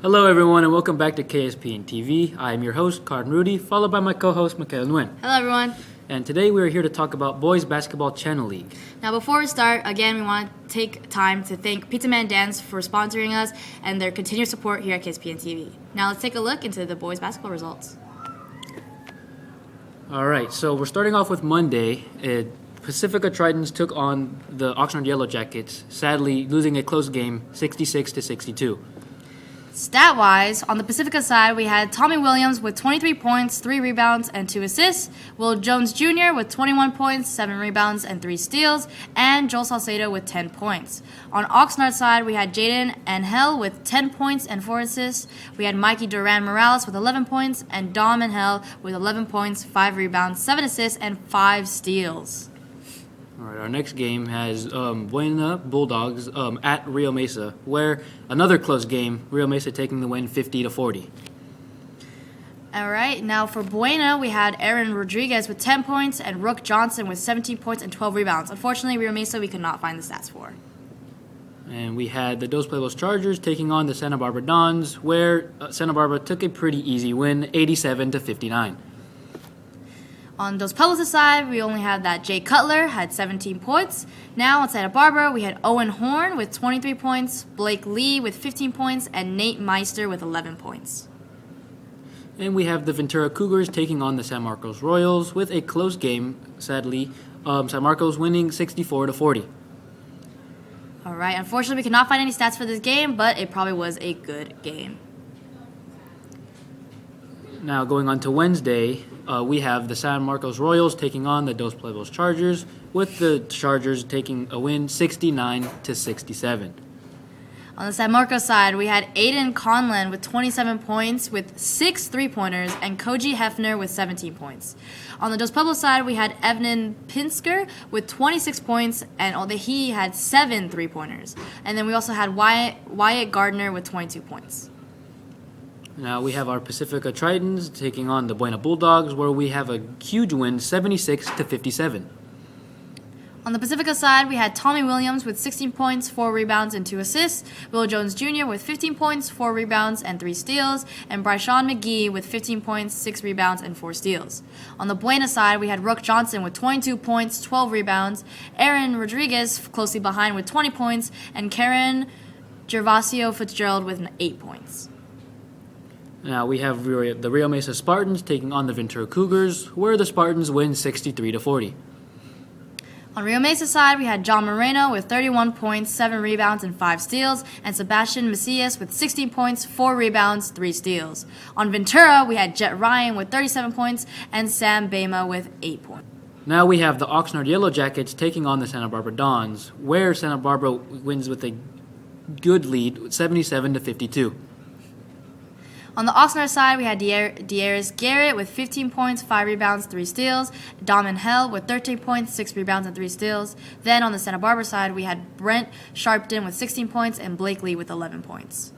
Hello, everyone, and welcome back to KSPN TV. I am your host, Cardin Rudy, followed by my co-host, Michaela Nguyen. Hello, everyone. And today we are here to talk about Boys Basketball Channel League. Now, before we start, again, we want to take time to thank Pizza Man Dance for sponsoring us and their continued support here at KSPN TV. Now, let's take a look into the boys basketball results. All right, so we're starting off with Monday. Pacifica Tritons took on the Oxnard Yellow Jackets, sadly losing a close game, 66-62. Stat-wise, on the Pacifica side, we had Tommy Williams with 23 points, 3 rebounds, and 2 assists, Will Jones Jr. with 21 points, 7 rebounds, and 3 steals, and Joel Salcedo with 10 points. On Oxnard side, we had Jaden Angel with 10 points and 4 assists. We had Mikey Duran Morales with 11 points, and Dom Angel with 11 points, 5 rebounds, 7 assists, and 5 steals. All right, our next game has Buena Bulldogs at Rio Mesa, where another close game, Rio Mesa taking the win 50-40. All right, now for Buena, we had Aaron Rodriguez with 10 points and Rook Johnson with 17 points and 12 rebounds. Unfortunately, Rio Mesa we could not find the stats for. And we had the Dos Pueblos Chargers taking on the Santa Barbara Dons, where Santa Barbara took a pretty easy win, 87-59. On Dos Pueblos' side, we only had that Jay Cutler had 17 points. Now on Santa Barbara, we had Owen Horn with 23 points, Blake Lee with 15 points, and Nate Meister with 11 points. And we have the Ventura Cougars taking on the San Marcos Royals with a close game, sadly. San Marcos winning 64-40. All right, unfortunately, we could not find any stats for this game, but it probably was a good game. Now going on to Wednesday, we have the San Marcos Royals taking on the Dos Pueblos Chargers, with the Chargers taking a win 69-67. On the San Marcos side, we had Aiden Conlon with 27 points with 6 3-pointers and Koji Hefner with 17 points. On the Dos Pueblos side, we had Evan Pinsker with 26 points and he had 7 3-pointers. And then we also had Wyatt Gardner with 22 points. Now we have our Pacifica Tritons taking on the Buena Bulldogs, where we have a huge win, 76-57. On the Pacifica side, we had Tommy Williams with 16 points, 4 rebounds, and 2 assists, Will Jones Jr. with 15 points, 4 rebounds, and 3 steals, and Bryshawn McGee with 15 points, 6 rebounds, and 4 steals. On the Buena side, we had Rook Johnson with 22 points, 12 rebounds, Aaron Rodriguez closely behind with 20 points, and Karen Gervasio Fitzgerald with 8 points. Now we have the Rio Mesa Spartans taking on the Ventura Cougars, where the Spartans win 63-40. On Rio Mesa side, we had John Moreno with 31 points, 7 rebounds, and 5 steals, and Sebastian Macias with 16 points, 4 rebounds, 3 steals. On Ventura, we had Jet Ryan with 37 points, and Sam Bama with 8 points. Now we have the Oxnard Yellow Jackets taking on the Santa Barbara Dons, where Santa Barbara wins with a good lead, 77-52. On the Oxnard side, we had Darius Garrett with 15 points, 5 rebounds, 3 steals. Dom Angel with 13 points, 6 rebounds, and 3 steals. Then on the Santa Barbara side, we had Brent Sharpton with 16 points and Blake Lee with 11 points.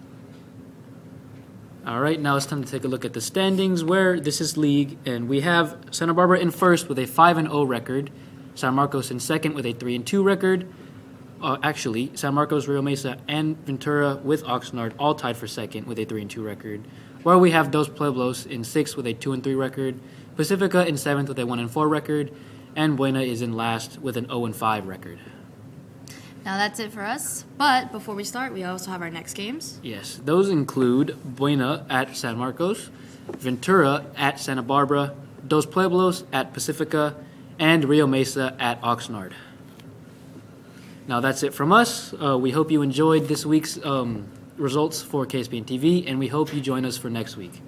All right, now it's time to take a look at the standings, where this is league, and we have Santa Barbara in first with a 5-0 record, San Marcos in second with a 3-2 record. San Marcos, Rio Mesa, and Ventura with Oxnard all tied for second with a 3-2 record, where we have Dos Pueblos in sixth with a 2-3 record, Pacifica in seventh with a 1-4 record, and Buena is in last with an 0-5 record. Now that's it for us, but before we start, we also have our next games. Yes, those include Buena at San Marcos, Ventura at Santa Barbara, Dos Pueblos at Pacifica, and Rio Mesa at Oxnard. Now that's it from us. We hope you enjoyed this week's results for KSPN TV, and we hope you join us for next week.